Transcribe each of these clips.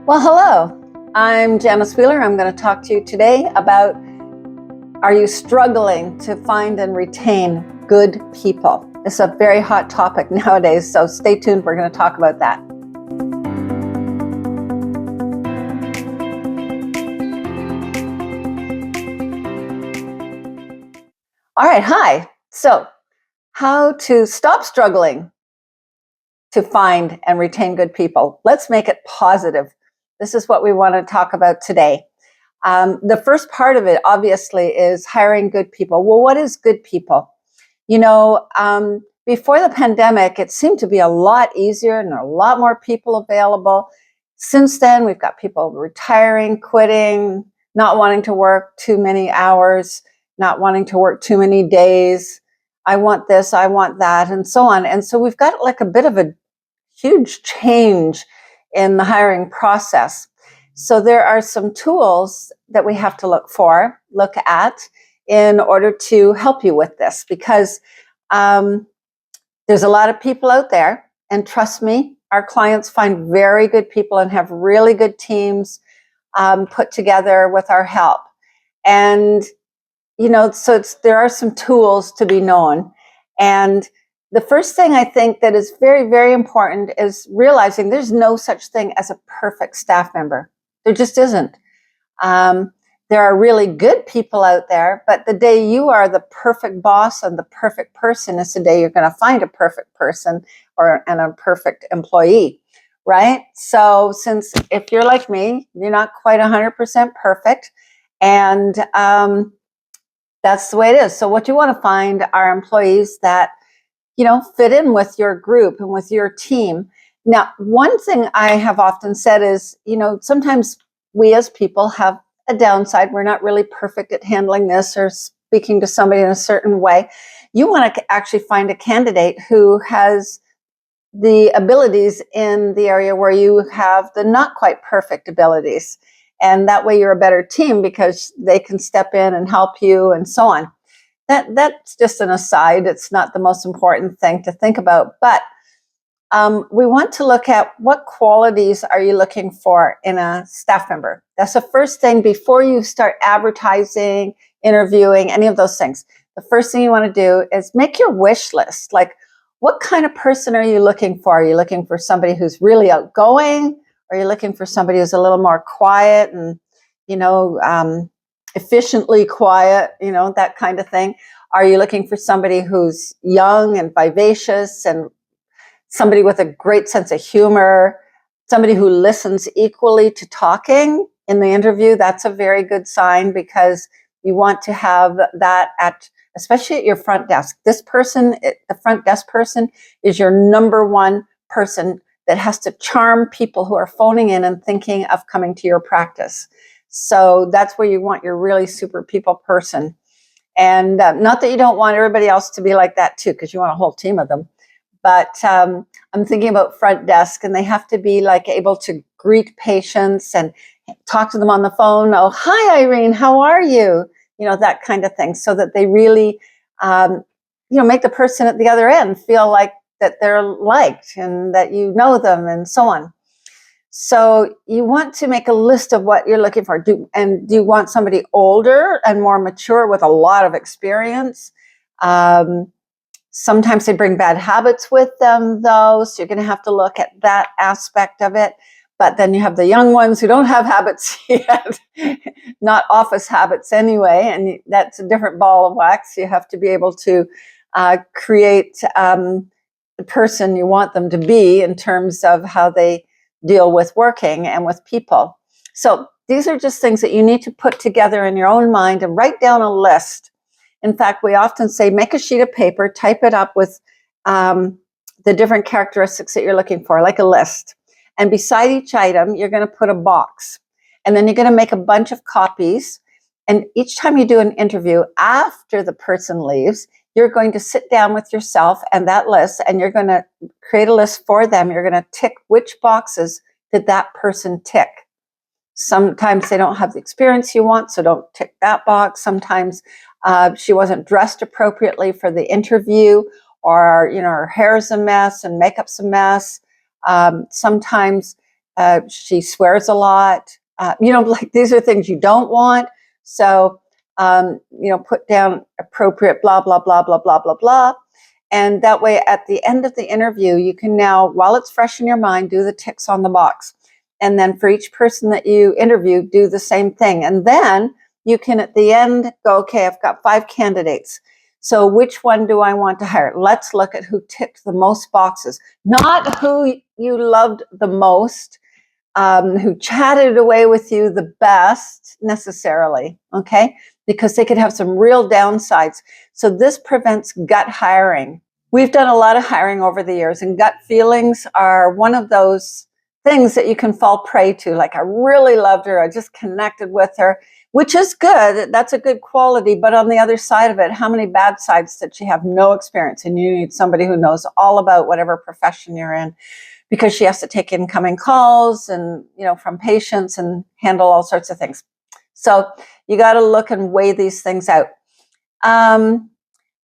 Well, hello. I'm Janice Wheeler. I'm going to talk to you today about, are you struggling to find and retain good people? It's a very hot topic nowadays, so stay tuned. We're going to talk about that. All right, hi. So, how to stop struggling to find and retain good people? Let's make it positive. This is what we want to talk about today. The first part of it, obviously, is hiring good people. Well, what is good people? Before the pandemic, it seemed to be a lot easier and a lot more people available. Since then, we've got people retiring, quitting, not wanting to work too many hours, not wanting to work too many days. I want this, I want that, and so on. And so we've got like a bit of a huge change in the hiring process. So there are some tools that we have to look at in order to help you with this, because there's a lot of people out there, and trust me, our clients find very good people and have really good teams put together with our help. And so there are some tools to be known. And the first thing I think that is very, very important is realizing there's no such thing as a perfect staff member. There just isn't. There are really good people out there, but the day you are the perfect boss and the perfect person is the day you're going to find a perfect person and a perfect employee, right? So since if you're like me, you're not quite 100% perfect, and that's the way it is. So what you want to find are employees that, fit in with your group and with your team. Now, one thing I have often said is, sometimes we as people have a downside. We're not really perfect at handling this or speaking to somebody in a certain way. You want to actually find a candidate who has the abilities in the area where you have the not quite perfect abilities. And that way you're a better team because they can step in and help you and so on. That's just an aside. It's not the most important thing to think about. But we want to look at what qualities are you looking for in a staff member. That's the first thing before you start advertising, interviewing, any of those things. The first thing you want to do is make your wish list. Like, what kind of person are you looking for? Are you looking for somebody who's really outgoing? Are you looking for somebody who's a little more quiet and, efficiently quiet, that kind of thing? Are you looking for somebody who's young and vivacious and somebody with a great sense of humor, somebody who listens equally to talking in the interview? That's a very good sign, because you want to have that especially at your front desk. This person, the front desk person, is your number one person that has to charm people who are phoning in and thinking of coming to your practice. So that's where you want your really super people person. And not that you don't want everybody else to be like that too, because you want a whole team of them. But I'm thinking about front desk, and they have to be like able to greet patients and talk to them on the phone. Oh, hi, Irene, how are you? That kind of thing, so that they really, make the person at the other end feel like that they're liked and that you know them and so on. So you want to make a list of what you're looking for. Do you want somebody older and more mature with a lot of experience? Sometimes they bring bad habits with them, though, so you're going to have to look at that aspect of it. But then you have the young ones who don't have habits yet, not office habits anyway, and that's a different ball of wax. You have to be able to create the person you want them to be in terms of how they deal with working and with people. So these are just things that you need to put together in your own mind and write down a list. In fact, we often say, make a sheet of paper, type it up with the different characteristics that you're looking for, like a list. And beside each item, you're going to put a box. And then you're going to make a bunch of copies. And each time you do an interview, after the person leaves, you're going to sit down with yourself and that list, and you're going to create a list for them. You're going to tick which boxes did that person tick. Sometimes they don't have the experience you want, so don't tick that box. Sometimes she wasn't dressed appropriately for the interview, or her hair's a mess and makeup's a mess. Sometimes She swears a lot. Like these are things you don't want. So, put down appropriate blah, blah, blah, blah, blah, blah, blah. And that way, at the end of the interview, you can now, while it's fresh in your mind, do the ticks on the box. And then for each person that you interview, do the same thing. And then you can, at the end, go, okay, I've got 5 candidates. So which one do I want to hire? Let's look at who ticked the most boxes, not who you loved the most, who chatted away with you the best necessarily, okay? Because they could have some real downsides. So this prevents gut hiring. We've done a lot of hiring over the years, and gut feelings are one of those things that you can fall prey to. Like, I really loved her, I just connected with her, which is good. That's a good quality. But on the other side of it, how many bad sides that you have no experience, and you need somebody who knows all about whatever profession you're in, because she has to take incoming calls and, from patients and handle all sorts of things. So you got to look and weigh these things out.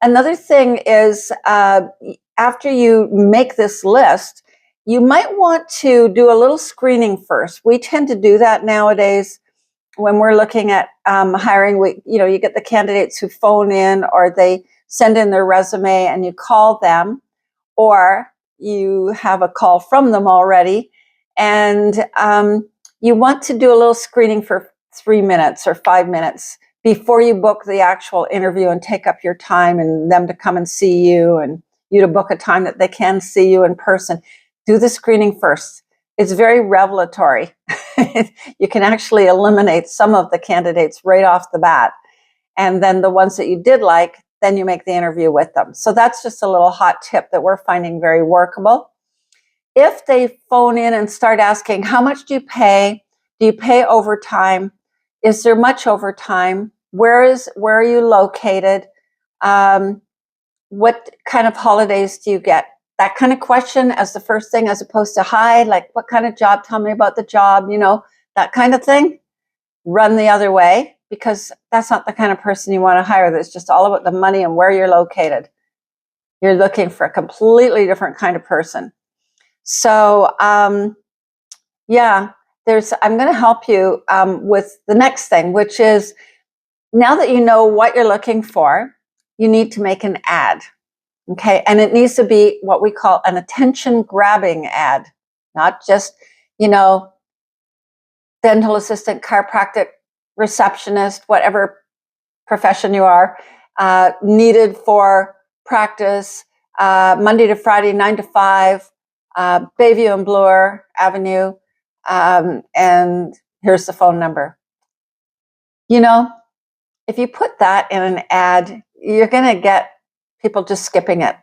Another thing is, after you make this list, you might want to do a little screening first. We tend to do that nowadays when we're looking at hiring. You get the candidates who phone in, or they send in their resume and you call them, or you have a call from them already, and you want to do a little screening for 3 minutes or 5 minutes before you book the actual interview and take up your time and them to come and see you, and you to book a time that they can see you in person. Do the screening first. It's very revelatory. You can actually eliminate some of the candidates right off the bat. And then the ones that you did like, then you make the interview with them. So that's just a little hot tip that we're finding very workable. If they phone in and start asking, how much do you pay? Do you pay overtime? Is there much overtime? Where are you located? What kind of holidays do you get? That kind of question as the first thing, as opposed to, hi, like, what kind of job? Tell me about the job, that kind of thing. Run the other way, because that's not the kind of person you want to hire. That's just all about the money and where you're located. You're looking for a completely different kind of person. So, I'm going to help you with the next thing, which is, now that you know what you're looking for, you need to make an ad. Okay, and it needs to be what we call an attention-grabbing ad, not just, dental assistant, chiropractic, receptionist, whatever profession you are, needed for practice, Monday to Friday, 9 to 5, Bayview and Bloor Avenue, and here's the phone number. If you put that in an ad, you're going to get people just skipping it.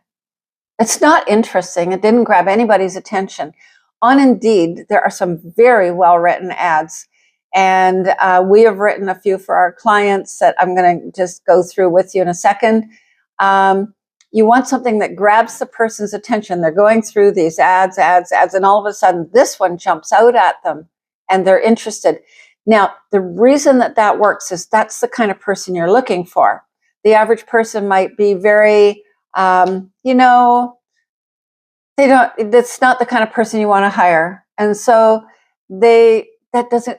It's not interesting. It didn't grab anybody's attention. On Indeed, there are some very well-written ads, and we have written a few for our clients that I'm going to just go through with you in a second. You want something that grabs the person's attention. They're going through these ads, and all of a sudden this one jumps out at them and they're interested. Now, the reason that works is that's the kind of person you're looking for. The average person might be very, that's not the kind of person you want to hire. And so it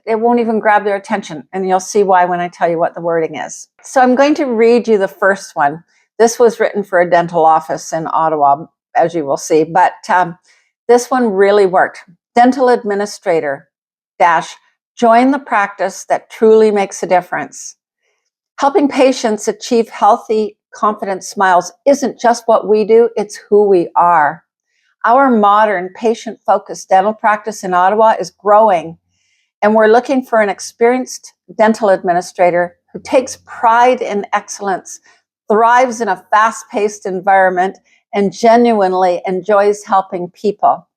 won't even grab their attention. And you'll see why when I tell you what the wording is. So I'm going to read you the first one. This was written for a dental office in Ottawa, as you will see, but this one really worked. Dental administrator - join the practice that truly makes a difference. Helping patients achieve healthy, confident smiles isn't just what we do, it's who we are. Our modern, patient-focused dental practice in Ottawa is growing, and we're looking for an experienced dental administrator who takes pride in excellence, thrives in a fast-paced environment, and genuinely enjoys helping people.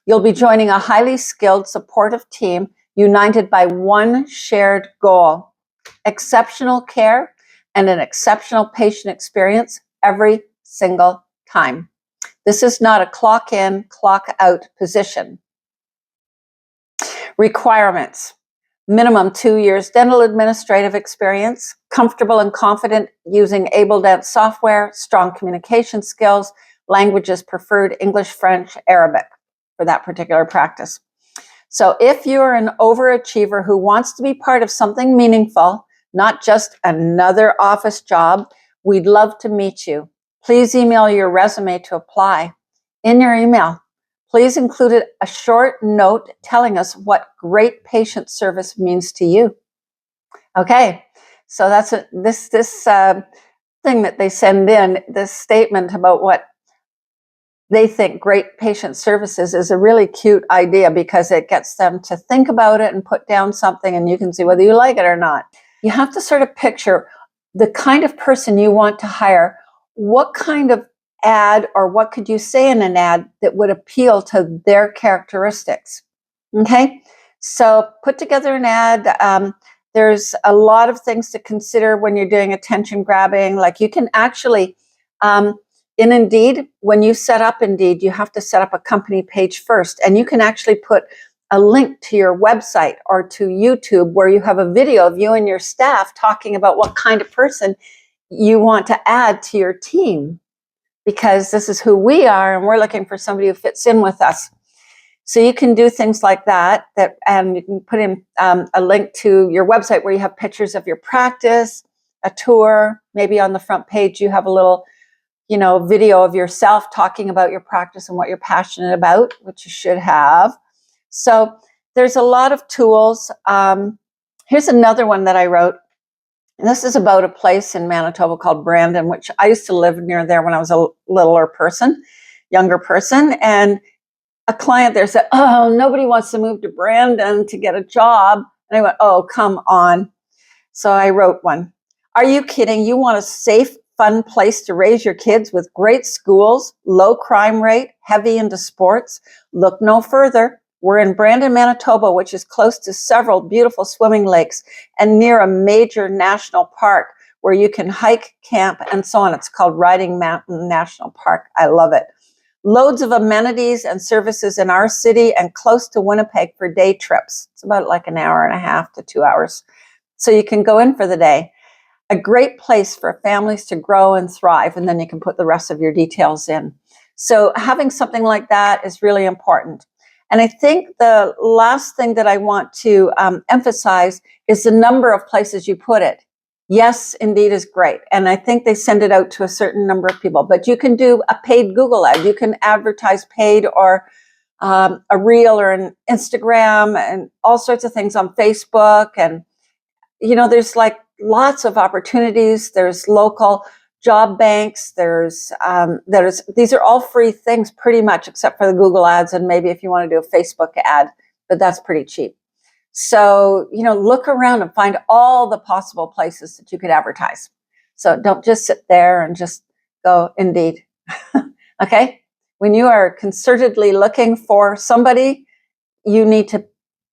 You'll be joining a highly skilled, supportive team united by one shared goal: exceptional care and an exceptional patient experience every single time. This is not a clock in, clock out position. Requirements: minimum 2 years dental administrative experience, comfortable and confident using AbleDent software, strong communication skills, languages preferred English, French, Arabic for that particular practice. So if you're an overachiever who wants to be part of something meaningful, not just another office job, we'd love to meet you. Please email your resume to apply. In your email, please include a short note telling us what great patient service means to you. Okay, so that's this thing that they send in, this statement about what they think great patient services is a really cute idea because it gets them to think about it and put down something, and you can see whether you like it or not. You have to sort of picture the kind of person you want to hire. What kind of ad or what could you say in an ad that would appeal to their characteristics? Okay, so put together an ad. There's a lot of things to consider when you're doing attention grabbing. Like you can actually, in Indeed, when you set up Indeed, you have to set up a company page first, and you can actually put a link to your website or to YouTube where you have a video of you and your staff talking about what kind of person you want to add to your team, because this is who we are and we're looking for somebody who fits in with us. So you can do things like that, and you can put in a link to your website where you have pictures of your practice, a tour, maybe on the front page you have a little video of yourself talking about your practice and what you're passionate about, which you should have. So there's a lot of tools. Here's another one that I wrote. And this is about a place in Manitoba called Brandon, which I used to live near there when I was a younger person. And a client there said, "Oh, nobody wants to move to Brandon to get a job." And I went, "Oh, come on." So I wrote one. "Are you kidding? You want a safe, fun place to raise your kids with great schools, low crime rate, heavy into sports? Look no further. We're in Brandon, Manitoba, which is close to several beautiful swimming lakes and near a major national park where you can hike, camp, and so on. It's called Riding Mountain National Park. I love it. Loads of amenities and services in our city and close to Winnipeg for day trips." It's about like an hour and a half to 2 hours. So you can go in for the day. A great place for families to grow and thrive, and then you can put the rest of your details in. So having something like that is really important. And I think the last thing that I want to emphasize is the number of places you put it. Yes, Indeed is great. And I think they send it out to a certain number of people, but you can do a paid Google ad. You can advertise paid or a reel or an Instagram and all sorts of things on Facebook. And, there's like lots of opportunities. There's local job banks. These are all free things pretty much, except for the Google ads. And maybe if you want to do a Facebook ad, but that's pretty cheap. So, look around and find all the possible places that you could advertise. So don't just sit there and just go Indeed. Okay? When you are concertedly looking for somebody, you need to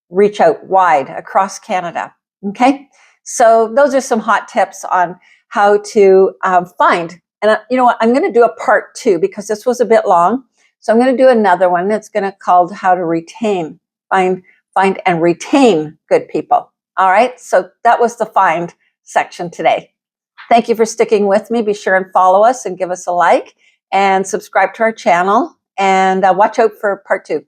reach out wide across Canada. Okay? So those are some hot tips on how to find. And you know what? I'm going to do a part 2 because this was a bit long. So I'm going to do another one. It's going to called How to Retain. Find and retain good people. All right. So that was the find section today. Thank you for sticking with me. Be sure and follow us and give us a like and subscribe to our channel, and watch out for part 2.